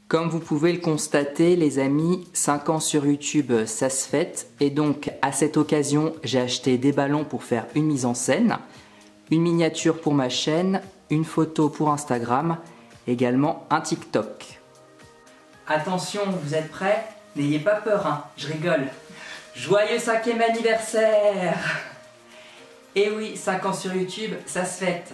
Comme vous pouvez le constater, les amis, 5 ans sur YouTube, ça se fête. Et donc, à cette occasion, j'ai acheté des ballons pour faire une mise en scène, une miniature pour ma chaîne, une photo pour Instagram, également un TikTok. Attention, vous êtes prêts? N'ayez pas peur, hein, je rigole. Joyeux 5e anniversaire! Et oui, 5 ans sur YouTube, ça se fête.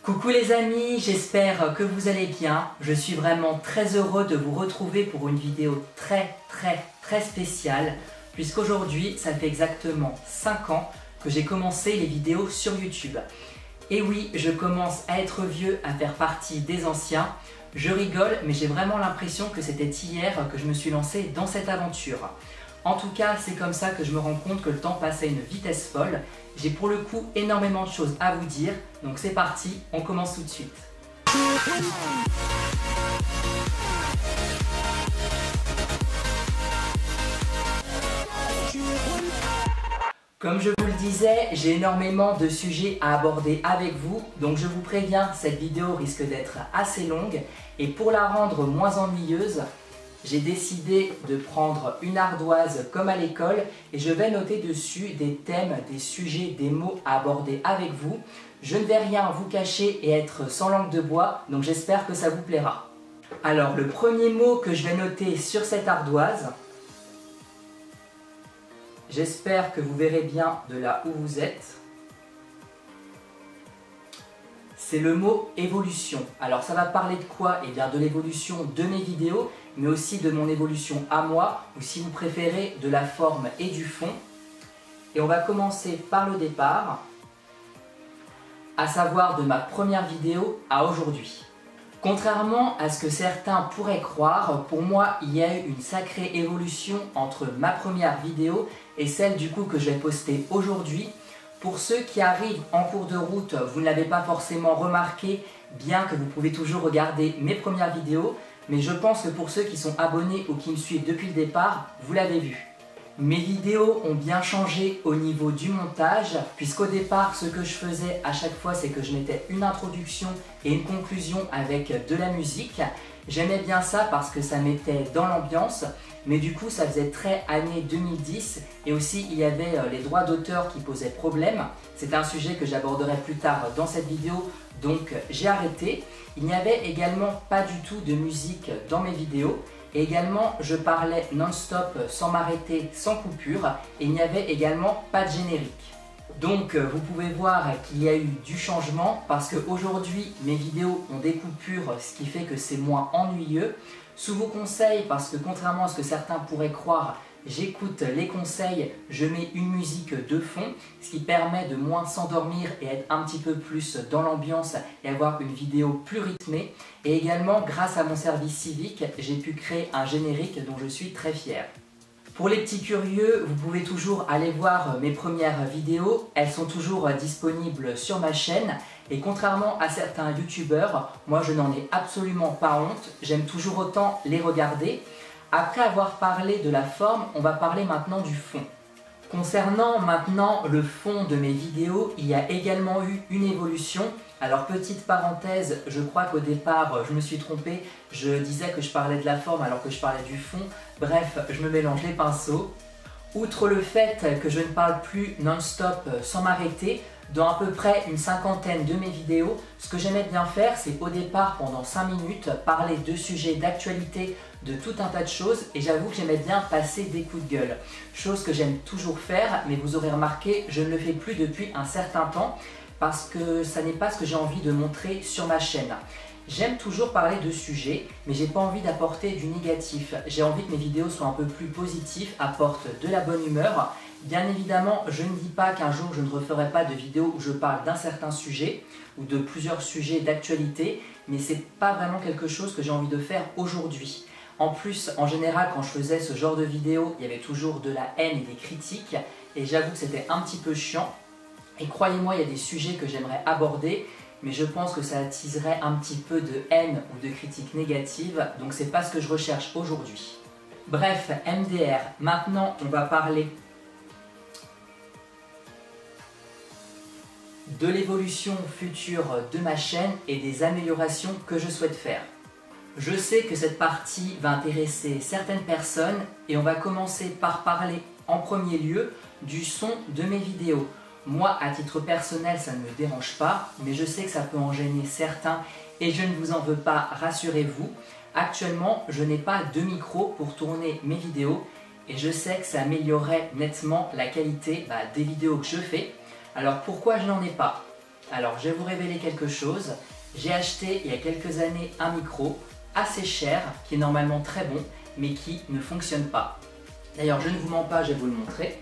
Coucou les amis, j'espère que vous allez bien. Je suis vraiment très heureux de vous retrouver pour une vidéo très spéciale, puisqu'aujourd'hui, ça fait exactement 5 ans que j'ai commencé les vidéos sur YouTube. Et oui, je commence à être vieux, à faire partie des anciens. Je rigole, mais j'ai vraiment l'impression que c'était hier que je me suis lancé dans cette aventure. En tout cas, c'est comme ça que je me rends compte que le temps passe à une vitesse folle. J'ai pour le coup énormément de choses à vous dire, donc c'est parti, on commence tout de suite. Comme je vous le disais, j'ai énormément de sujets à aborder avec vous, donc je vous préviens, cette vidéo risque d'être assez longue, et pour la rendre moins ennuyeuse, j'ai décidé de prendre une ardoise comme à l'école et je vais noter dessus des thèmes, des sujets, des mots à aborder avec vous. Je ne vais rien vous cacher et être sans langue de bois, donc j'espère que ça vous plaira. Alors, le premier mot que je vais noter sur cette ardoise, j'espère que vous verrez bien de là où vous êtes, c'est le mot évolution. Alors ça va parler de quoi? Eh bien de l'évolution de mes vidéos, mais aussi de mon évolution à moi, ou si vous préférez, de la forme et du fond. Et on va commencer par le départ, à savoir de ma première vidéo à aujourd'hui. Contrairement à ce que certains pourraient croire, pour moi il y a eu une sacrée évolution entre ma première vidéo et celle du coup que je vais poster aujourd'hui. Pour ceux qui arrivent en cours de route, vous ne l'avez pas forcément remarqué, bien que vous pouvez toujours regarder mes premières vidéos, mais je pense que pour ceux qui sont abonnés ou qui me suivent depuis le départ, vous l'avez vu. Mes vidéos ont bien changé au niveau du montage, puisqu'au départ, ce que je faisais à chaque fois, c'est que je mettais une introduction et une conclusion avec de la musique. J'aimais bien ça parce que ça mettait dans l'ambiance, mais du coup ça faisait très année 2010 et aussi il y avait les droits d'auteur qui posaient problème. C'est un sujet que j'aborderai plus tard dans cette vidéo, donc j'ai arrêté. Il n'y avait également pas du tout de musique dans mes vidéos. Et également, je parlais non-stop, sans m'arrêter, sans coupure, et il n'y avait également pas de générique. Donc, vous pouvez voir qu'il y a eu du changement, parce qu'aujourd'hui, mes vidéos ont des coupures, ce qui fait que c'est moins ennuyeux. Sous vos conseils, parce que contrairement à ce que certains pourraient croire, j'écoute les conseils, je mets une musique de fond, ce qui permet de moins s'endormir et être un petit peu plus dans l'ambiance et avoir une vidéo plus rythmée. Et également, grâce à mon service civique, j'ai pu créer un générique dont je suis très fier. Pour les petits curieux, vous pouvez toujours aller voir mes premières vidéos, elles sont toujours disponibles sur ma chaîne. Et contrairement à certains youtubeurs, moi je n'en ai absolument pas honte, j'aime toujours autant les regarder. Après avoir parlé de la forme, on va parler maintenant du fond. Concernant maintenant le fond de mes vidéos, il y a également eu une évolution. Alors petite parenthèse, je crois qu'au départ je me suis trompé, je disais que je parlais de la forme alors que je parlais du fond. Bref, je me mélange les pinceaux. Outre le fait que je ne parle plus non-stop sans m'arrêter, dans à peu près une cinquantaine de mes vidéos, ce que j'aimais bien faire, c'est au départ, pendant 5 minutes, parler de sujets d'actualité, de tout un tas de choses, et j'avoue que j'aimais bien passer des coups de gueule. Chose que j'aime toujours faire, mais vous aurez remarqué, je ne le fais plus depuis un certain temps, parce que ça n'est pas ce que j'ai envie de montrer sur ma chaîne. J'aime toujours parler de sujets, mais j'ai pas envie d'apporter du négatif. J'ai envie que mes vidéos soient un peu plus positives, apportent de la bonne humeur. Bien évidemment, je ne dis pas qu'un jour je ne referai pas de vidéo où je parle d'un certain sujet ou de plusieurs sujets d'actualité, mais c'est pas vraiment quelque chose que j'ai envie de faire aujourd'hui. En plus, en général, quand je faisais ce genre de vidéo, il y avait toujours de la haine et des critiques, et j'avoue que c'était un petit peu chiant. Et croyez-moi, il y a des sujets que j'aimerais aborder, mais je pense que ça attiserait un petit peu de haine ou de critiques négatives, donc c'est pas ce que je recherche aujourd'hui. Bref, MDR, maintenant on va parler de l'évolution future de ma chaîne et des améliorations que je souhaite faire. Je sais que cette partie va intéresser certaines personnes et on va commencer par parler en premier lieu du son de mes vidéos. Moi, à titre personnel, ça ne me dérange pas, mais je sais que ça peut en gêner certains et je ne vous en veux pas, rassurez-vous. Actuellement, je n'ai pas de micro pour tourner mes vidéos et je sais que ça améliorerait nettement la qualité des vidéos que je fais. Alors pourquoi je n'en ai pas? Alors je vais vous révéler quelque chose. J'ai acheté il y a quelques années un micro assez cher, qui est normalement très bon, mais qui ne fonctionne pas. D'ailleurs, je ne vous mens pas, je vais vous le montrer.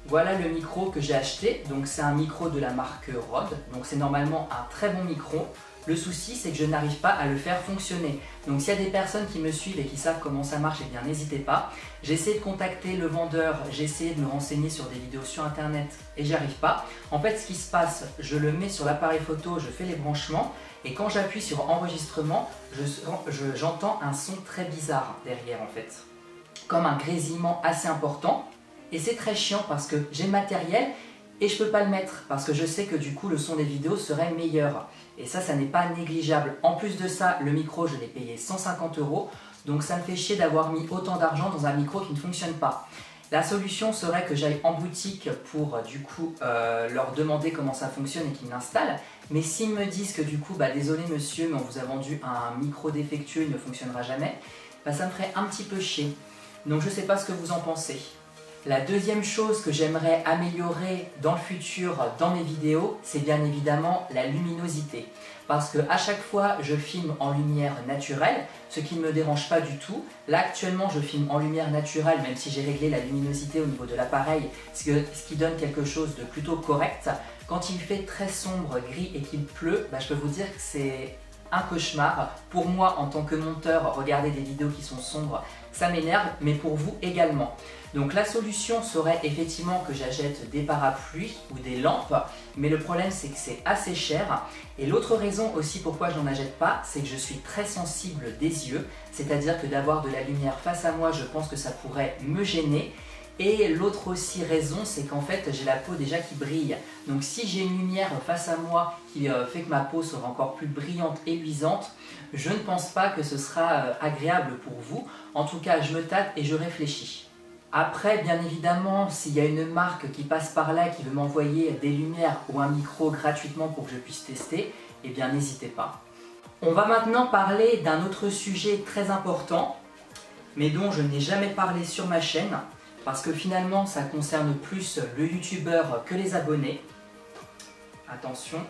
Voilà le micro que j'ai acheté, donc c'est un micro de la marque Rode, donc c'est normalement un très bon micro. Le souci, c'est que je n'arrive pas à le faire fonctionner. Donc s'il y a des personnes qui me suivent et qui savent comment ça marche, eh bien n'hésitez pas. J'ai essayé de contacter le vendeur, j'ai essayé de me renseigner sur des vidéos sur internet et j'y arrive pas. En fait, ce qui se passe, je le mets sur l'appareil photo, je fais les branchements et quand j'appuie sur enregistrement, j'entends un son très bizarre derrière en fait. Comme un grésillement assez important. Et c'est très chiant parce que j'ai le matériel et je ne peux pas le mettre parce que je sais que du coup le son des vidéos serait meilleur. Et ça n'est pas négligeable. En plus de ça, le micro, je l'ai payé 150 €. Donc ça me fait chier d'avoir mis autant d'argent dans un micro qui ne fonctionne pas. La solution serait que j'aille en boutique pour du coup leur demander comment ça fonctionne et qu'ils l'installent. Mais s'ils me disent que du coup, désolé monsieur, mais on vous a vendu un micro défectueux, il ne fonctionnera jamais, ça me ferait un petit peu chier. Donc je ne sais pas ce que vous en pensez. La deuxième chose que j'aimerais améliorer dans le futur dans mes vidéos, c'est bien évidemment la luminosité. Parce que à chaque fois, je filme en lumière naturelle, ce qui ne me dérange pas du tout. Là, actuellement, je filme en lumière naturelle, même si j'ai réglé la luminosité au niveau de l'appareil, ce qui donne quelque chose de plutôt correct. Quand il fait très sombre, gris et qu'il pleut, je peux vous dire que c'est un cauchemar. Pour moi, en tant que monteur, regarder des vidéos qui sont sombres, ça m'énerve, mais pour vous également. Donc la solution serait effectivement que j'achète des parapluies ou des lampes, mais le problème c'est que c'est assez cher. Et l'autre raison aussi pourquoi je n'en achète pas, c'est que je suis très sensible des yeux, c'est-à-dire que d'avoir de la lumière face à moi, je pense que ça pourrait me gêner. Et l'autre aussi raison, c'est qu'en fait j'ai la peau déjà qui brille. Donc si j'ai une lumière face à moi qui fait que ma peau sera encore plus brillante et luisante, je ne pense pas que ce sera agréable pour vous. En tout cas, je me tâte et je réfléchis. Après, bien évidemment, s'il y a une marque qui passe par là, qui veut m'envoyer des lumières ou un micro gratuitement pour que je puisse tester, eh bien n'hésitez pas. On va maintenant parler d'un autre sujet très important, mais dont je n'ai jamais parlé sur ma chaîne, parce que finalement ça concerne plus le youtubeur que les abonnés. Attention,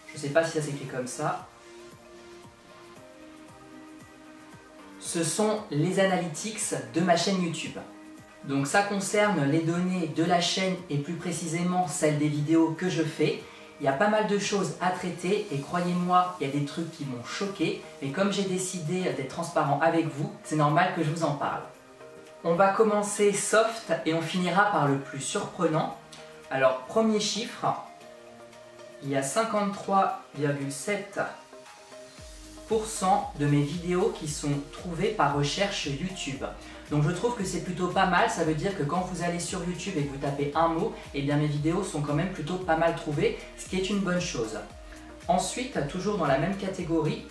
je ne sais pas si ça s'écrit comme ça. Ce sont les analytics de ma chaîne YouTube. Donc ça concerne les données de la chaîne et plus précisément celles des vidéos que je fais. Il y a pas mal de choses à traiter et croyez-moi, il y a des trucs qui m'ont choqué. Mais comme j'ai décidé d'être transparent avec vous, c'est normal que je vous en parle. On va commencer soft et on finira par le plus surprenant. Alors premier chiffre, il y a 53,7% de mes vidéos qui sont trouvées par recherche YouTube. Donc je trouve que c'est plutôt pas mal, ça veut dire que quand vous allez sur YouTube et que vous tapez un mot, eh bien mes vidéos sont quand même plutôt pas mal trouvées, ce qui est une bonne chose. Ensuite, toujours dans la même catégorie,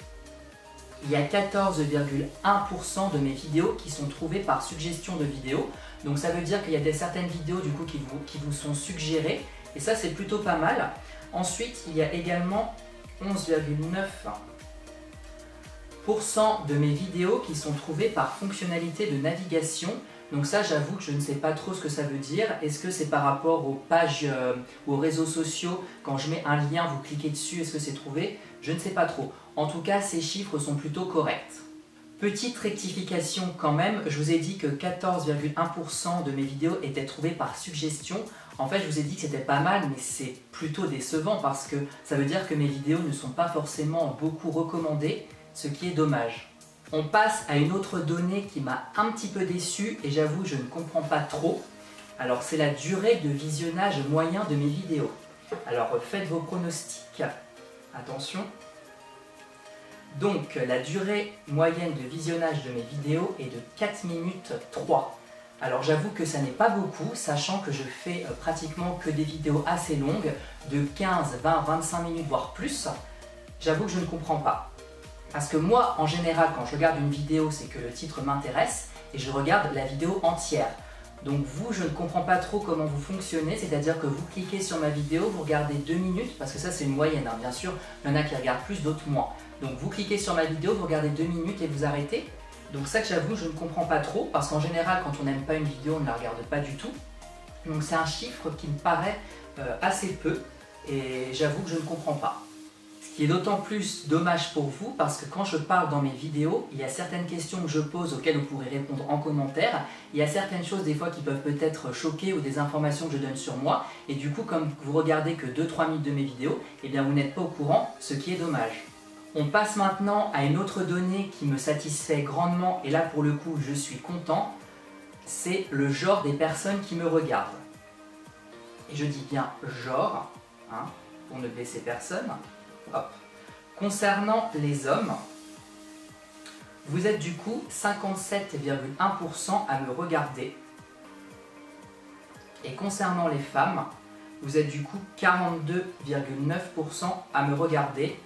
il y a 14,1% de mes vidéos qui sont trouvées par suggestion de vidéos. Donc ça veut dire qu'il y a certaines vidéos du coup qui vous sont suggérées et ça c'est plutôt pas mal. Ensuite, il y a également 11,9% de mes vidéos qui sont trouvées par fonctionnalité de navigation. Donc ça, j'avoue que je ne sais pas trop ce que ça veut dire. Est-ce que c'est par rapport aux pages ou aux réseaux sociaux, quand je mets un lien, vous cliquez dessus, est-ce que c'est trouvé? Je ne sais pas trop. En tout cas, ces chiffres sont plutôt corrects. Petite rectification quand même, je vous ai dit que 14,1% de mes vidéos étaient trouvées par suggestion. En fait, je vous ai dit que c'était pas mal, mais c'est plutôt décevant parce que ça veut dire que mes vidéos ne sont pas forcément beaucoup recommandées, ce qui est dommage. On passe à une autre donnée qui m'a un petit peu déçu et j'avoue je ne comprends pas trop. Alors c'est la durée de visionnage moyen de mes vidéos. Alors faites vos pronostics. Attention. Donc la durée moyenne de visionnage de mes vidéos est de 4 minutes 3. Alors j'avoue que ça n'est pas beaucoup, sachant que je fais pratiquement que des vidéos assez longues, de 15, 20, 25 minutes voire plus. j'avoue que je ne comprends pas. Parce que moi, en général, quand je regarde une vidéo, c'est que le titre m'intéresse et je regarde la vidéo entière. Donc vous, je ne comprends pas trop comment vous fonctionnez, c'est-à-dire que vous cliquez sur ma vidéo, vous regardez 2 minutes, parce que ça c'est une moyenne, hein, bien sûr, il y en a qui regardent plus, d'autres moins. Donc vous cliquez sur ma vidéo, vous regardez 2 minutes et vous arrêtez. Donc ça que j'avoue, je ne comprends pas trop, parce qu'en général, quand on n'aime pas une vidéo, on ne la regarde pas du tout. Donc c'est un chiffre qui me paraît assez peu, et j'avoue que je ne comprends pas. Ce qui est d'autant plus dommage pour vous parce que quand je parle dans mes vidéos, il y a certaines questions que je pose auxquelles vous pourrez répondre en commentaire. Il y a certaines choses des fois qui peuvent peut-être choquer ou des informations que je donne sur moi. Et du coup, comme vous regardez que 2-3 minutes de mes vidéos, eh bien vous n'êtes pas au courant, ce qui est dommage. On passe maintenant à une autre donnée qui me satisfait grandement et là pour le coup je suis content. C'est le genre des personnes qui me regardent. Et je dis bien genre, hein, pour ne blesser personne. Hop. Concernant les hommes, vous êtes du coup 57,1% à me regarder. Et concernant les femmes, vous êtes du coup 42,9% à me regarder,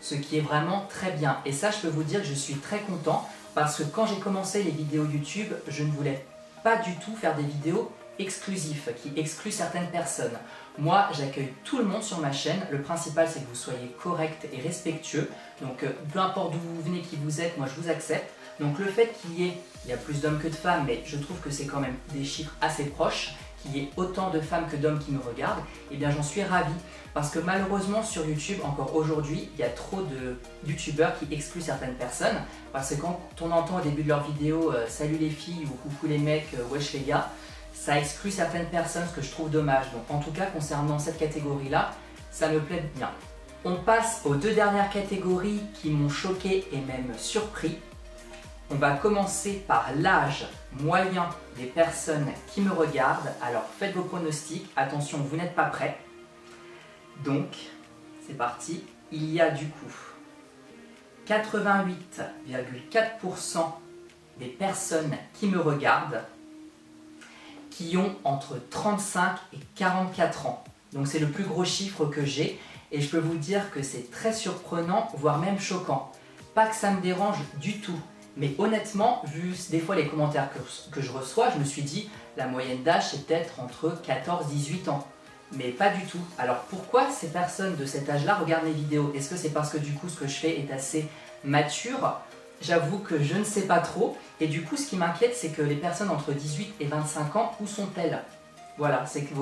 ce qui est vraiment très bien. Et ça, je peux vous dire que je suis très content parce que quand j'ai commencé les vidéos YouTube, je ne voulais pas du tout faire des vidéos exclusifs qui excluent certaines personnes. Moi, j'accueille tout le monde sur ma chaîne. Le principal, c'est que vous soyez correct et respectueux. Donc, peu importe d'où vous venez, qui vous êtes, moi, je vous accepte. Donc, le fait il y a plus d'hommes que de femmes, mais je trouve que c'est quand même des chiffres assez proches, qu'il y ait autant de femmes que d'hommes qui me regardent, eh bien, j'en suis ravi. Parce que malheureusement, sur YouTube, encore aujourd'hui, il y a trop de youtubeurs qui excluent certaines personnes. Parce que quand on entend au début de leur vidéo « Salut les filles » ou « Coucou les mecs, wesh les gars », ça exclut certaines personnes, ce que je trouve dommage. Donc en tout cas, concernant cette catégorie-là, ça me plaît bien. On passe aux 2 dernières catégories qui m'ont choqué et même surpris. On va commencer par l'âge moyen des personnes qui me regardent. Alors faites vos pronostics, attention, vous n'êtes pas prêts. Donc, c'est parti. Il y a du coup 88,4% des personnes qui me regardent qui ont entre 35 et 44 ans. Donc c'est le plus gros chiffre que j'ai et je peux vous dire que c'est très surprenant, voire même choquant. Pas que ça me dérange du tout, mais honnêtement, vu des fois les commentaires que je reçois, je me suis dit la moyenne d'âge c'est peut-être entre 14 et 18 ans. Mais pas du tout. Alors pourquoi ces personnes de cet âge-là regardent mes vidéos? Est-ce que c'est parce que du coup ce que je fais est assez mature? J'avoue que je ne sais pas trop. Et du coup, ce qui m'inquiète, c'est que les personnes entre 18 et 25 ans, où sont-elles? Voilà, c'est que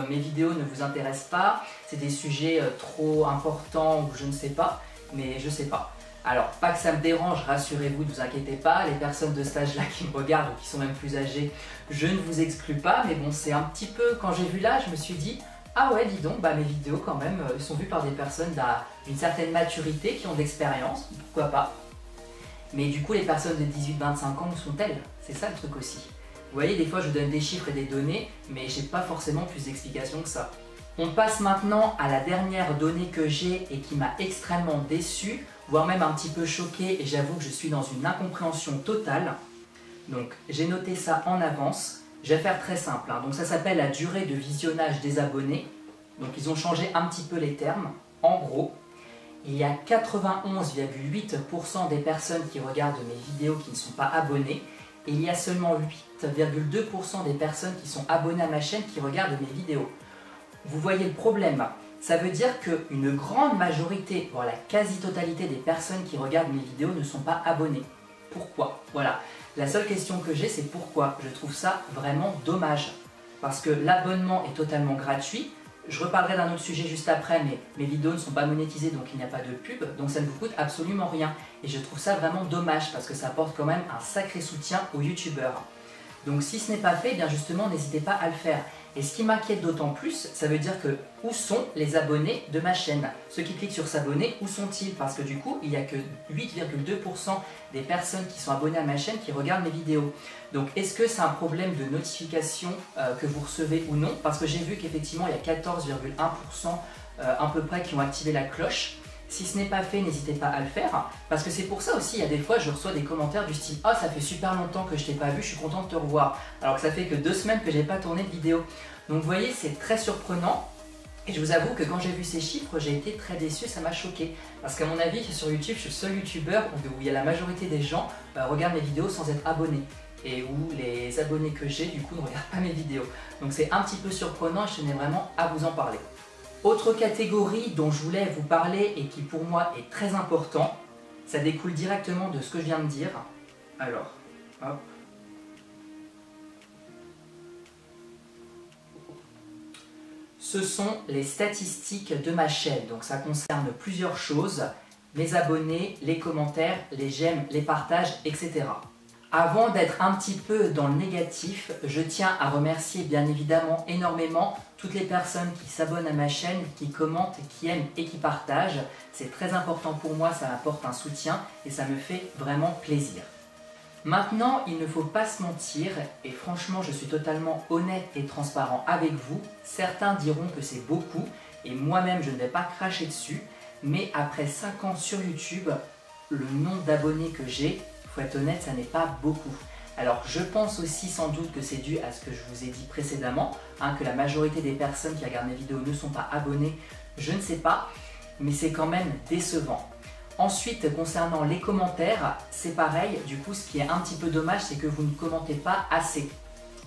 mes vidéos ne vous intéressent pas, c'est des sujets trop importants ou je ne sais pas, mais je sais pas. Alors, pas que ça me dérange, rassurez-vous, ne vous inquiétez pas, les personnes de cet âge-là qui me regardent ou qui sont même plus âgées, je ne vous exclus pas, mais bon, c'est un petit peu, quand j'ai vu là, je me suis dit, ah ouais, dis donc, bah, mes vidéos quand même sont vues par des personnes d'une certaine maturité, qui ont de l'expérience, pourquoi pas. Mais du coup, les personnes de 18-25 ans, où sont-elles? C'est ça le truc aussi. Vous voyez, des fois, je donne des chiffres et des données, mais j'ai pas forcément plus d'explications que ça. On passe maintenant à la dernière donnée que j'ai et qui m'a extrêmement déçu, voire même un petit peu choqué, et j'avoue que je suis dans une incompréhension totale. Donc, j'ai noté ça en avance. Je vais faire très simple, hein. Donc, ça s'appelle la durée de visionnage des abonnés. Donc, ils ont changé un petit peu les termes. En gros, il y a 91,8% des personnes qui regardent mes vidéos qui ne sont pas abonnées et il y a seulement 8,2% des personnes qui sont abonnées à ma chaîne qui regardent mes vidéos. Vous voyez le problème? Ça veut dire qu'une grande majorité, voire la quasi-totalité des personnes qui regardent mes vidéos ne sont pas abonnées. Pourquoi? Voilà. La seule question que j'ai, c'est pourquoi. Je trouve ça vraiment dommage. Parce que l'abonnement est totalement gratuit. Je reparlerai d'un autre sujet juste après, mais mes vidéos ne sont pas monétisées, donc il n'y a pas de pub, donc ça ne vous coûte absolument rien. Et je trouve ça vraiment dommage, parce que ça apporte quand même un sacré soutien aux youtubeurs. Donc si ce n'est pas fait, eh bien justement, n'hésitez pas à le faire. Et ce qui m'inquiète d'autant plus, ça veut dire que où sont les abonnés de ma chaîne? Ceux qui cliquent sur s'abonner, où sont-ils? Parce que du coup, il n'y a que 8,2% des personnes qui sont abonnées à ma chaîne qui regardent mes vidéos. Donc est-ce que c'est un problème de notification que vous recevez ou non? Parce que j'ai vu qu'effectivement, il y a 14,1% à peu près qui ont activé la cloche. Si ce n'est pas fait, n'hésitez pas à le faire. Parce que c'est pour ça aussi, il y a des fois, je reçois des commentaires du style « Ah, ça fait super longtemps que je t'ai pas vu, je suis content de te revoir. » Alors que ça fait que 2 semaines que j'ai pas tourné de vidéo. Donc vous voyez, c'est très surprenant. Et je vous avoue que quand j'ai vu ces chiffres, j'ai été très déçu, ça m'a choqué. Parce qu'à mon avis, sur YouTube, je suis le seul YouTuber où il y a la majorité des gens regardent mes vidéos sans être abonnés. Et où les abonnés que j'ai, du coup, ne regardent pas mes vidéos. Donc c'est un petit peu surprenant et je tenais vraiment à vous en parler. Autre catégorie dont je voulais vous parler et qui pour moi est très important, ça découle directement de ce que je viens de dire. Alors, hop. Ce sont les statistiques de ma chaîne. Donc ça concerne plusieurs choses, mes abonnés, les commentaires, les j'aime, les partages, etc. Avant d'être un petit peu dans le négatif, je tiens à remercier bien évidemment énormément toutes les personnes qui s'abonnent à ma chaîne, qui commentent, qui aiment et qui partagent. C'est très important pour moi, ça m'apporte un soutien et ça me fait vraiment plaisir. Maintenant, il ne faut pas se mentir, et franchement je suis totalement honnête et transparent avec vous. Certains diront que c'est beaucoup, et moi-même je ne vais pas cracher dessus, mais après 5 ans sur YouTube, le nombre d'abonnés que j'ai, faut être honnête, ça n'est pas beaucoup. Alors je pense aussi sans doute que c'est dû à ce que je vous ai dit précédemment, que la majorité des personnes qui regardent mes vidéos ne sont pas abonnées, je ne sais pas, mais c'est quand même décevant. Ensuite, concernant les commentaires, c'est pareil. Du coup, ce qui est un petit peu dommage, c'est que vous ne commentez pas assez.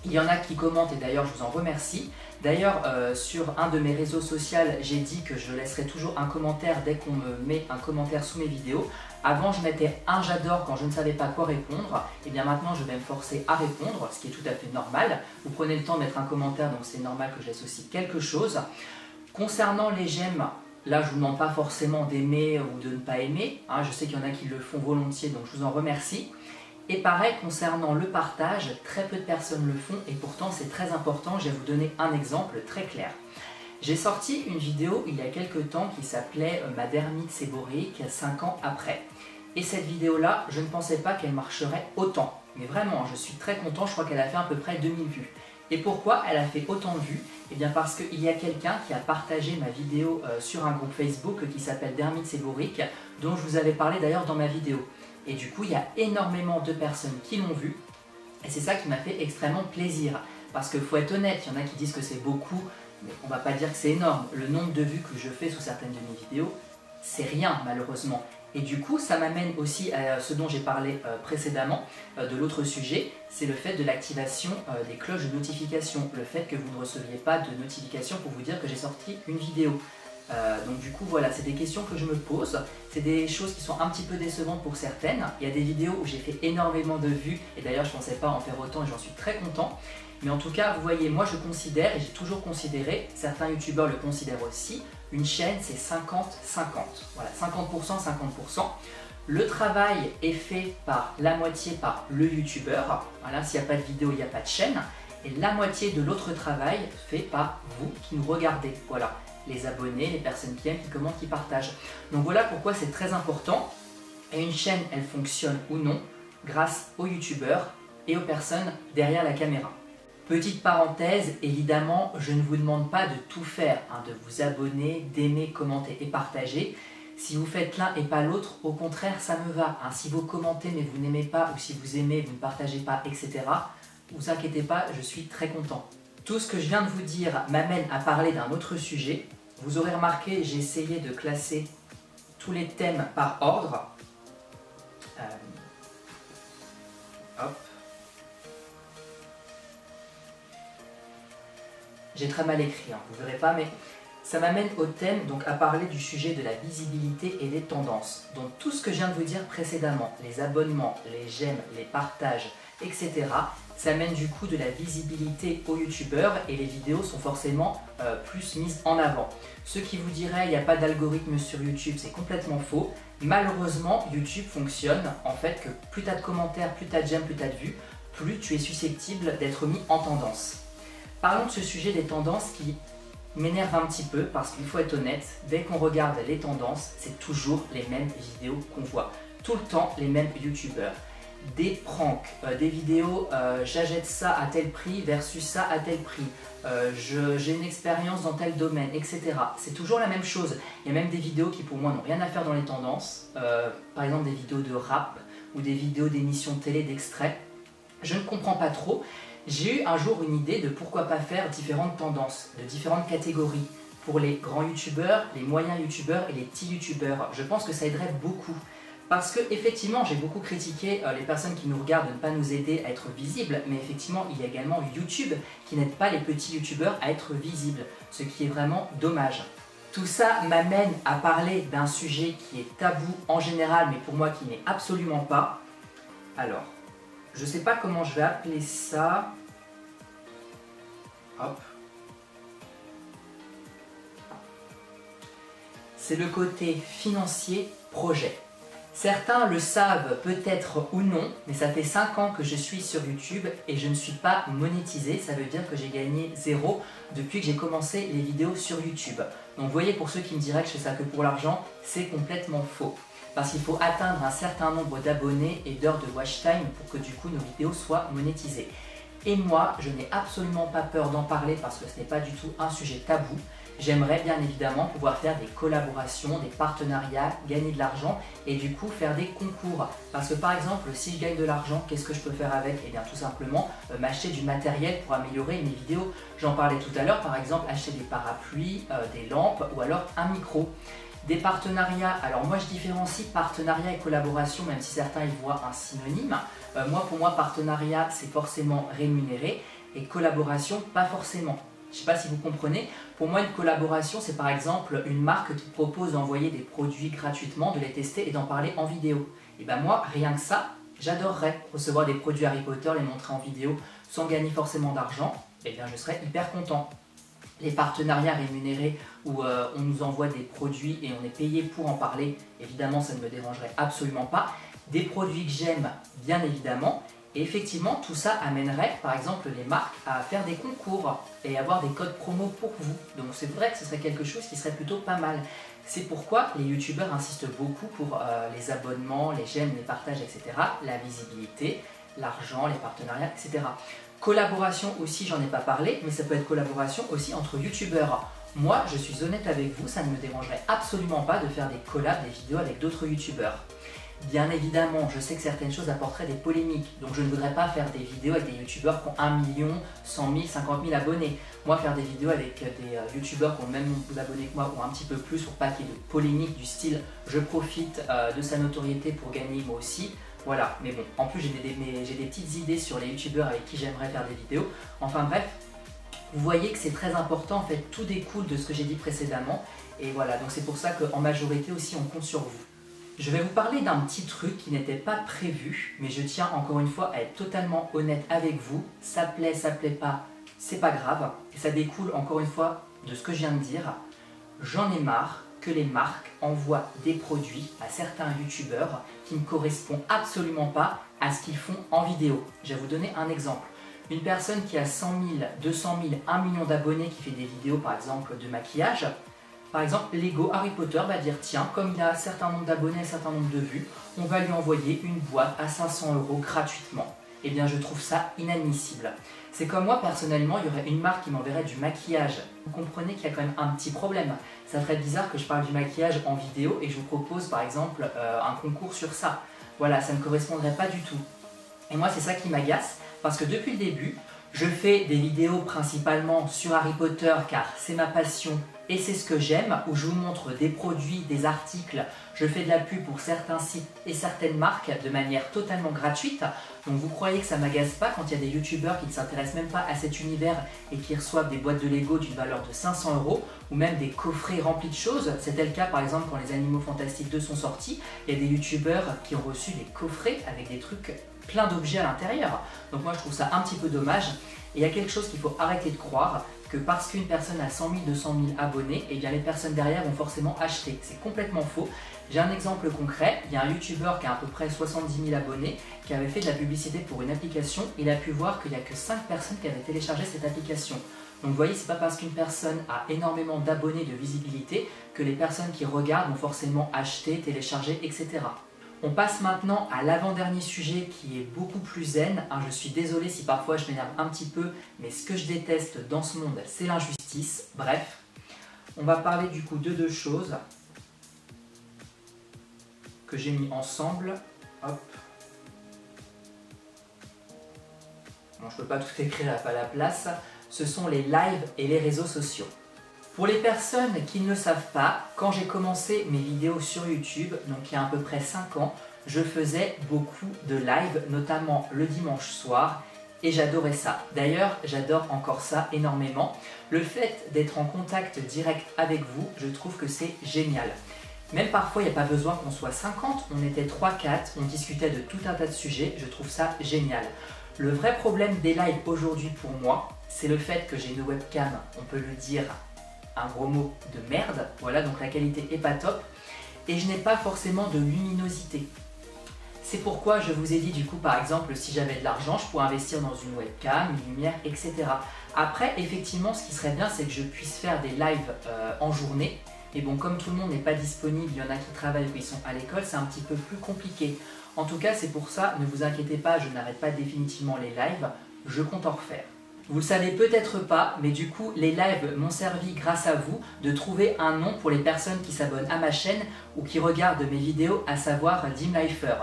Il y en a qui commentent et d'ailleurs, je vous en remercie. D'ailleurs, sur un de mes réseaux sociaux, j'ai dit que je laisserai toujours un commentaire dès qu'on me met un commentaire sous mes vidéos. Avant, je mettais un j'adore quand je ne savais pas quoi répondre. Et bien maintenant, je vais me forcer à répondre, ce qui est tout à fait normal. Vous prenez le temps de mettre un commentaire, donc c'est normal que je laisse aussi quelque chose. Concernant les j'aime, là, je ne vous demande pas forcément d'aimer ou de ne pas aimer. Je sais qu'il y en a qui le font volontiers, donc je vous en remercie. Et pareil, concernant le partage, très peu de personnes le font et pourtant c'est très important. Je vais vous donner un exemple très clair. J'ai sorti une vidéo il y a quelques temps qui s'appelait « Ma dermite séborrhéique 5 ans après ». Et cette vidéo-là, je ne pensais pas qu'elle marcherait autant. Mais vraiment, je suis très content, je crois qu'elle a fait à peu près 2000 vues. Et pourquoi elle a fait autant de vues? Eh bien parce qu'il y a quelqu'un qui a partagé ma vidéo sur un groupe Facebook qui s'appelle Dermite séborrhéique, dont je vous avais parlé d'ailleurs dans ma vidéo. Et du coup, il y a énormément de personnes qui l'ont vu. Et c'est ça qui m'a fait extrêmement plaisir. Parce qu'il faut être honnête, il y en a qui disent que c'est beaucoup, mais on ne va pas dire que c'est énorme. Le nombre de vues que je fais sous certaines de mes vidéos, c'est rien malheureusement. Et du coup, ça m'amène aussi à ce dont j'ai parlé précédemment, de l'autre sujet, c'est le fait de l'activation des cloches de notification. Le fait que vous ne receviez pas de notification pour vous dire que j'ai sorti une vidéo. Donc du coup voilà, c'est des questions que je me pose, c'est des choses qui sont un petit peu décevantes pour certaines. Il y a des vidéos où j'ai fait énormément de vues et d'ailleurs je ne pensais pas en faire autant et j'en suis très content. Mais en tout cas, vous voyez, moi je considère, et j'ai toujours considéré, certains youtubeurs le considèrent aussi, une chaîne c'est 50-50. Voilà, 50%, 50%. Le travail est fait par la moitié par le youtubeur. Voilà, s'il n'y a pas de vidéo, il n'y a pas de chaîne. Et la moitié de l'autre travail fait par vous qui nous regardez. Voilà, les abonnés, les personnes qui aiment, qui commentent, qui partagent. Donc voilà pourquoi c'est très important. Et une chaîne, elle fonctionne ou non grâce aux youtubeurs et aux personnes derrière la caméra. Petite parenthèse, évidemment, je ne vous demande pas de tout faire, de vous abonner, d'aimer, commenter et partager. Si vous faites l'un et pas l'autre, au contraire, ça me va. Si vous commentez mais vous n'aimez pas, ou si vous aimez, vous ne partagez pas, etc., vous inquiétez pas, je suis très content. Tout ce que je viens de vous dire m'amène à parler d'un autre sujet. Vous aurez remarqué, j'ai essayé de classer tous les thèmes par ordre. Hop. J'ai très mal écrit, vous ne verrez pas, mais ça m'amène au thème, donc à parler du sujet de la visibilité et des tendances. Donc tout ce que je viens de vous dire précédemment, les abonnements, les j'aime, les partages, etc., ça mène du coup de la visibilité aux youtubeurs et les vidéos sont forcément plus mises en avant. Ceux qui vous diraient il n'y a pas d'algorithme sur YouTube, c'est complètement faux. Malheureusement, YouTube fonctionne en fait que plus tu as de commentaires, plus tu as de j'aime, plus tu as de vues, plus tu es susceptible d'être mis en tendance. Parlons de ce sujet des tendances qui m'énerve un petit peu parce qu'il faut être honnête, dès qu'on regarde les tendances, c'est toujours les mêmes vidéos qu'on voit. Tout le temps les mêmes youtubeurs. Des pranks, des vidéos j'achète ça à tel prix versus ça à tel prix, j'ai une expérience dans tel domaine, etc. C'est toujours la même chose. Il y a même des vidéos qui pour moi n'ont rien à faire dans les tendances, par exemple des vidéos de rap ou des vidéos d'émissions de télé, d'extraits. Je ne comprends pas trop. J'ai eu un jour une idée de pourquoi pas faire différentes tendances, de différentes catégories. pour les grands youtubeurs, les moyens youtubeurs et les petits youtubeurs. Je pense que ça aiderait beaucoup. Parce que effectivement, j'ai beaucoup critiqué les personnes qui nous regardent de ne pas nous aider à être visibles, mais effectivement, il y a également YouTube qui n'aide pas les petits youtubeurs à être visibles, ce qui est vraiment dommage. Tout ça m'amène à parler d'un sujet qui est tabou en général, mais pour moi qui n'est absolument pas. Alors, je ne sais pas comment je vais appeler ça. Hop. C'est le côté financier projet. Certains le savent peut-être ou non, mais ça fait 5 ans que je suis sur YouTube et je ne suis pas monétisé. Ça veut dire que j'ai gagné 0 depuis que j'ai commencé les vidéos sur YouTube. Donc vous voyez, pour ceux qui me diraient que je fais ça que pour l'argent, c'est complètement faux. Parce qu'il faut atteindre un certain nombre d'abonnés et d'heures de watch time pour que du coup nos vidéos soient monétisées. Et moi, je n'ai absolument pas peur d'en parler parce que ce n'est pas du tout un sujet tabou. J'aimerais bien évidemment pouvoir faire des collaborations, des partenariats, gagner de l'argent et du coup faire des concours. Parce que par exemple, si je gagne de l'argent, qu'est-ce que je peux faire avec? Eh bien tout simplement m'acheter du matériel pour améliorer mes vidéos. J'en parlais tout à l'heure, par exemple acheter des parapluies, des lampes ou alors un micro. Des partenariats, alors moi je différencie partenariat et collaboration, même si certains y voient un synonyme. Pour moi, partenariat c'est forcément rémunéré et collaboration pas forcément. Je ne sais pas si vous comprenez. Pour moi, une collaboration, c'est par exemple une marque qui propose d'envoyer des produits gratuitement, de les tester et d'en parler en vidéo. Et bien moi, rien que ça, j'adorerais recevoir des produits Harry Potter, les montrer en vidéo sans gagner forcément d'argent. Et bien je serais hyper content. Les partenariats rémunérés où on nous envoie des produits et on est payé pour en parler, évidemment ça ne me dérangerait absolument pas. Des produits que j'aime, bien évidemment. Et effectivement, tout ça amènerait par exemple les marques à faire des concours et avoir des codes promo pour vous. Donc c'est vrai que ce serait quelque chose qui serait plutôt pas mal. C'est pourquoi les youtubeurs insistent beaucoup pour les abonnements, les j'aime, les partages, etc. La visibilité, l'argent, les partenariats, etc. Collaboration aussi, j'en ai pas parlé, mais ça peut être collaboration aussi entre youtubeurs. Moi, je suis honnête avec vous, ça ne me dérangerait absolument pas de faire des collabs, des vidéos avec d'autres youtubeurs. Bien évidemment, je sais que certaines choses apporteraient des polémiques, donc je ne voudrais pas faire des vidéos avec des youtubeurs qui ont 1 million, 100 000, 50 000 abonnés. Moi, faire des vidéos avec des youtubeurs qui ont même plus d'abonnés que moi ou un petit peu plus pour pas qu'il y ait de polémiques du style « je profite de sa notoriété pour gagner moi aussi ». Voilà, mais bon, en plus j'ai des petites idées sur les youtubeurs avec qui j'aimerais faire des vidéos. Enfin bref, vous voyez que c'est très important, en fait, tout découle de ce que j'ai dit précédemment. Et voilà, donc c'est pour ça qu'en majorité aussi on compte sur vous. Je vais vous parler d'un petit truc qui n'était pas prévu, mais je tiens encore une fois à être totalement honnête avec vous. Ça plaît pas, c'est pas grave. Et ça découle encore une fois de ce que je viens de dire. J'en ai marre que les marques envoient des produits à certains youtubeurs qui ne correspondent absolument pas à ce qu'ils font en vidéo. Je vais vous donner un exemple. Une personne qui a 100 000, 200 000, 1 million d'abonnés qui fait des vidéos par exemple de maquillage, par exemple Lego Harry Potter va dire tiens, comme il a un certain nombre d'abonnés, un certain nombre de vues, on va lui envoyer une boîte à 500 € gratuitement. Eh bien je trouve ça inadmissible. C'est comme moi personnellement, il y aurait une marque qui m'enverrait du maquillage. Vous comprenez qu'il y a quand même un petit problème. Ça ferait bizarre que je parle du maquillage en vidéo et je vous propose par exemple un concours sur ça. Voilà, ça ne correspondrait pas du tout. Et moi c'est ça qui m'agace, parce que depuis le début, je fais des vidéos principalement sur Harry Potter car c'est ma passion et c'est ce que j'aime, où je vous montre des produits, des articles, je fais de la pub pour certains sites et certaines marques de manière totalement gratuite. Donc vous croyez que ça m'agace pas quand il y a des youtubeurs qui ne s'intéressent même pas à cet univers et qui reçoivent des boîtes de Lego d'une valeur de 500 € ou même des coffrets remplis de choses. C'était le cas par exemple quand les Animaux Fantastiques 2 sont sortis, il y a des youtubeurs qui ont reçu des coffrets avec des trucs plein d'objets à l'intérieur. Donc moi je trouve ça un petit peu dommage. Et il y a quelque chose qu'il faut arrêter de croire, que parce qu'une personne a 100 000, 200 000 abonnés, et bien les personnes derrière vont forcément acheter. C'est complètement faux. J'ai un exemple concret, il y a un youtubeur qui a à peu près 70 000 abonnés, qui avait fait de la publicité pour une application, il a pu voir qu'il n'y a que 5 personnes qui avaient téléchargé cette application. Donc vous voyez, c'est pas parce qu'une personne a énormément d'abonnés, de visibilité, que les personnes qui regardent vont forcément acheter, télécharger, etc. On passe maintenant à l'avant-dernier sujet qui est beaucoup plus zen. Je suis désolé si parfois je m'énerve un petit peu, mais ce que je déteste dans ce monde, c'est l'injustice. Bref, on va parler du coup de deux choses que j'ai mis ensemble. Hop. Bon, je ne peux pas tout écrire à la place. Ce sont les lives et les réseaux sociaux. Pour les personnes qui ne le savent pas, quand j'ai commencé mes vidéos sur YouTube, donc il y a à peu près 5 ans, je faisais beaucoup de live, notamment le dimanche soir, et j'adorais ça. D'ailleurs, j'adore encore ça énormément. Le fait d'être en contact direct avec vous, je trouve que c'est génial. Même parfois, il n'y a pas besoin qu'on soit 50, on était 3-4, on discutait de tout un tas de sujets, je trouve ça génial. Le vrai problème des lives aujourd'hui pour moi, c'est le fait que j'ai une webcam, on peut le dire, un gros mot, de merde, voilà, donc la qualité est pas top, et je n'ai pas forcément de luminosité. C'est pourquoi je vous ai dit du coup par exemple si j'avais de l'argent je pourrais investir dans une webcam, une lumière, etc. Après effectivement ce qui serait bien c'est que je puisse faire des lives en journée. Mais bon comme tout le monde n'est pas disponible, il y en a qui travaillent ou qui sont à l'école, c'est un petit peu plus compliqué. En tout cas c'est pour ça, ne vous inquiétez pas, je n'arrête pas définitivement les lives, je compte en refaire. Vous le savez peut-être pas, mais du coup, les lives m'ont servi, grâce à vous, de trouver un nom pour les personnes qui s'abonnent à ma chaîne ou qui regardent mes vidéos, à savoir Dimlifer.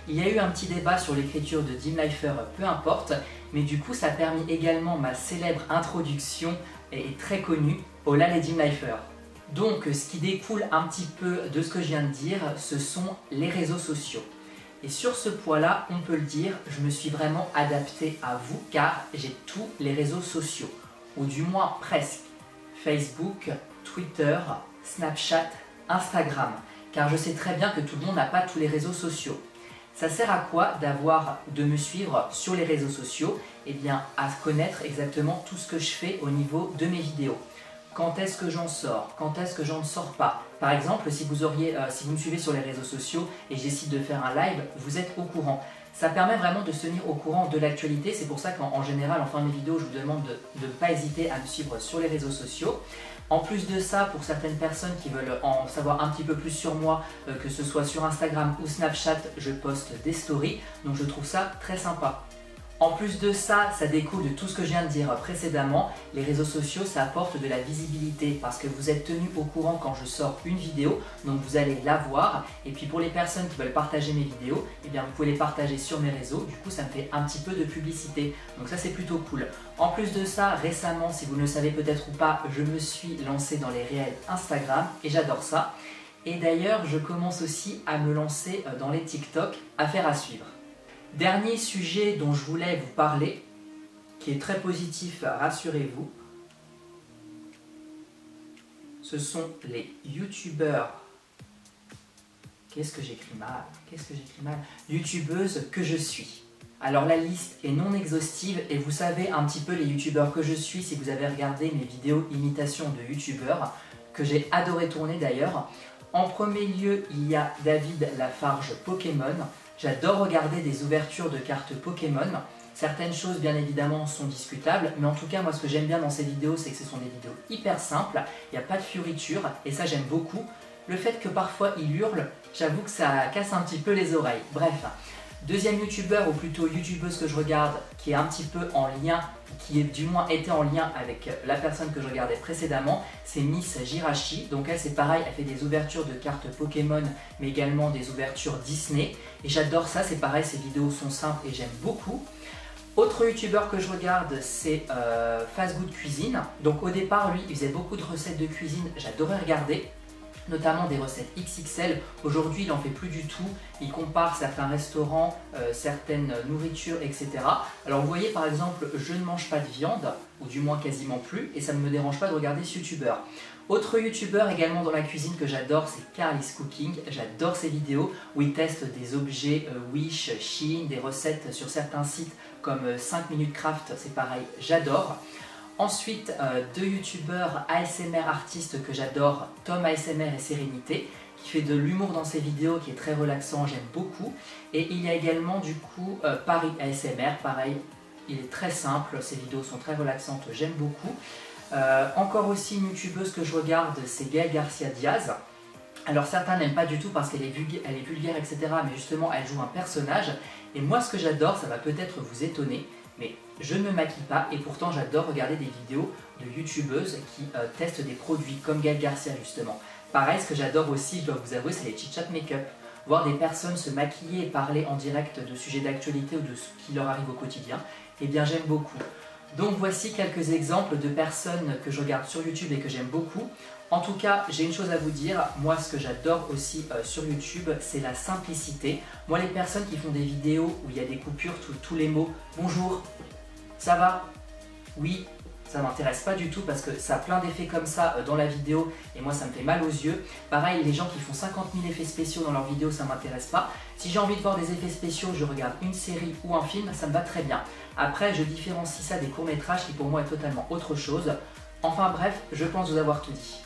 Il y a eu un petit débat sur l'écriture de Dimlifer, peu importe, mais du coup, ça a permis également ma célèbre introduction, et très connue, Hola les Dimlifer. Donc, ce qui découle un petit peu de ce que je viens de dire, ce sont les réseaux sociaux. Et sur ce point-là, on peut le dire, je me suis vraiment adapté à vous car j'ai tous les réseaux sociaux, ou du moins presque. Facebook, Twitter, Snapchat, Instagram, car je sais très bien que tout le monde n'a pas tous les réseaux sociaux. Ça sert à quoi de me suivre sur les réseaux sociaux? Eh bien, à connaître exactement tout ce que je fais au niveau de mes vidéos. Quand est-ce que j'en sors? Quand est-ce que j'en sors pas? Par exemple, si vous me suivez sur les réseaux sociaux et je décide de faire un live, vous êtes au courant. Ça permet vraiment de se tenir au courant de l'actualité. C'est pour ça qu'en général, en fin de mes vidéos, je vous demande de ne pas hésiter à me suivre sur les réseaux sociaux. En plus de ça, pour certaines personnes qui veulent en savoir un petit peu plus sur moi, que ce soit sur Instagram ou Snapchat, je poste des stories. Donc je trouve ça très sympa. En plus de ça, ça découle de tout ce que je viens de dire précédemment. Les réseaux sociaux, ça apporte de la visibilité parce que vous êtes tenu au courant quand je sors une vidéo, donc vous allez la voir. Et puis pour les personnes qui veulent partager mes vidéos, eh bien vous pouvez les partager sur mes réseaux. Du coup, ça me fait un petit peu de publicité. Donc ça, c'est plutôt cool. En plus de ça, récemment, si vous ne le savez peut-être ou pas, je me suis lancé dans les réels Instagram et j'adore ça. Et d'ailleurs, je commence aussi à me lancer dans les TikTok, affaire à suivre. Dernier sujet dont je voulais vous parler, qui est très positif, rassurez-vous, ce sont les youtubeurs. Qu'est-ce que j'écris mal? Youtubeuses que je suis. Alors la liste est non exhaustive et vous savez un petit peu les youtubeurs que je suis si vous avez regardé mes vidéos imitation de youtubeurs, que j'ai adoré tourner d'ailleurs. En premier lieu, il y a David Lafarge Pokémon. J'adore regarder des ouvertures de cartes Pokémon. Certaines choses, bien évidemment, sont discutables, mais en tout cas, moi, ce que j'aime bien dans ces vidéos, c'est que ce sont des vidéos hyper simples, il n'y a pas de fioriture, et ça, j'aime beaucoup. Le fait que parfois, il hurle, j'avoue que ça casse un petit peu les oreilles. Bref, deuxième youtubeur, ou plutôt youtubeuse que je regarde, qui est un petit peu en lien, qui est du moins été en lien avec la personne que je regardais précédemment, c'est Miss Jirachi. Donc elle, c'est pareil, elle fait des ouvertures de cartes Pokémon, mais également des ouvertures Disney. Et j'adore ça, c'est pareil, ses vidéos sont simples et j'aime beaucoup. Autre youtubeur que je regarde, c'est Fast Good Cuisine. Donc au départ, lui, il faisait beaucoup de recettes de cuisine, j'adorais regarder, notamment des recettes XXL. Aujourd'hui, il n'en fait plus du tout. Il compare certains restaurants, certaines nourritures, etc. Alors vous voyez, par exemple, je ne mange pas de viande, ou du moins quasiment plus, et ça ne me dérange pas de regarder ce youtubeur. Autre youtubeur également dans la cuisine que j'adore, c'est Carly's Cooking. J'adore ses vidéos où il teste des objets Wish, Shein, des recettes sur certains sites comme 5 Minutes Craft, c'est pareil, j'adore. Ensuite, deux youtubeurs ASMR artistes que j'adore, Tom ASMR et Sérénité, qui fait de l'humour dans ses vidéos, qui est très relaxant, j'aime beaucoup. Et il y a également du coup Paris ASMR, pareil, il est très simple, ses vidéos sont très relaxantes, j'aime beaucoup. Encore aussi une youtubeuse que je regarde, c'est Gaëlle Garcia Diaz. Alors certains n'aiment pas du tout parce qu'elle est vulgaire, etc. Mais justement, elle joue un personnage. Et moi, ce que j'adore, ça va peut-être vous étonner, mais je ne me maquille pas et pourtant j'adore regarder des vidéos de youtubeuses qui testent des produits comme Gaëlle Garcia justement. Pareil, ce que j'adore aussi, je dois vous avouer, c'est les chit-chat make-up. Voir des personnes se maquiller et parler en direct de sujets d'actualité ou de ce qui leur arrive au quotidien, eh bien j'aime beaucoup. Donc voici quelques exemples de personnes que je regarde sur YouTube et que j'aime beaucoup. En tout cas, j'ai une chose à vous dire, moi ce que j'adore aussi sur YouTube, c'est la simplicité. Moi les personnes qui font des vidéos où il y a des coupures, tous les mots « bonjour »,« ça va »,« oui », ça m'intéresse pas du tout parce que ça a plein d'effets comme ça dans la vidéo et moi ça me fait mal aux yeux. Pareil, les gens qui font 50 000 effets spéciaux dans leurs vidéos, ça m'intéresse pas. Si j'ai envie de voir des effets spéciaux, je regarde une série ou un film, ça me va très bien. Après, je différencie ça des courts-métrages qui pour moi est totalement autre chose. Enfin bref, je pense vous avoir tout dit.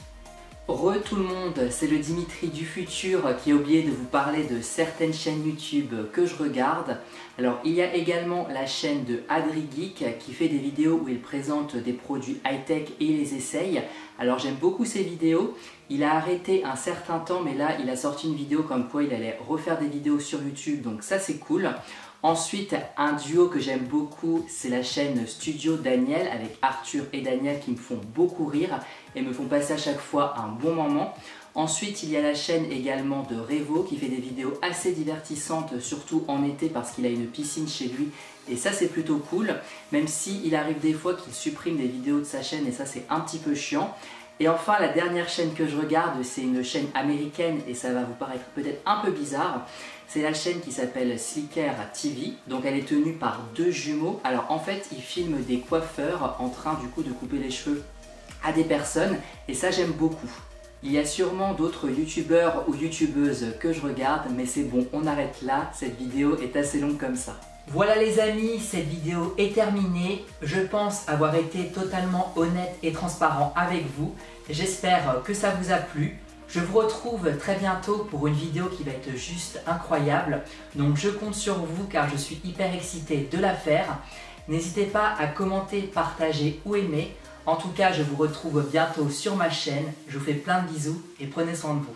Re tout le monde, c'est le Dimitri du futur qui a oublié de vous parler de certaines chaînes YouTube que je regarde. Alors il y a également la chaîne de AdriGeek qui fait des vidéos où il présente des produits high-tech et il les essaye. Alors j'aime beaucoup ses vidéos, il a arrêté un certain temps mais là il a sorti une vidéo comme quoi il allait refaire des vidéos sur YouTube, donc ça c'est cool. Ensuite, un duo que j'aime beaucoup, c'est la chaîne Studio Daniel avec Arthur et Daniel qui me font beaucoup rire et me font passer à chaque fois un bon moment. Ensuite, il y a la chaîne également de Revo qui fait des vidéos assez divertissantes, surtout en été parce qu'il a une piscine chez lui et ça c'est plutôt cool, même si il arrive des fois qu'il supprime des vidéos de sa chaîne et ça c'est un petit peu chiant. Et enfin, la dernière chaîne que je regarde, c'est une chaîne américaine et ça va vous paraître peut-être un peu bizarre. C'est la chaîne qui s'appelle Slicker TV, donc elle est tenue par deux jumeaux. Alors en fait, ils filment des coiffeurs en train du coup de couper les cheveux à des personnes et ça j'aime beaucoup. Il y a sûrement d'autres youtubeurs ou youtubeuses que je regarde, mais c'est bon, on arrête là, cette vidéo est assez longue comme ça. Voilà les amis, cette vidéo est terminée. Je pense avoir été totalement honnête et transparent avec vous. J'espère que ça vous a plu. Je vous retrouve très bientôt pour une vidéo qui va être juste incroyable. Donc je compte sur vous car je suis hyper excité de la faire. N'hésitez pas à commenter, partager ou aimer. En tout cas, je vous retrouve bientôt sur ma chaîne. Je vous fais plein de bisous et prenez soin de vous.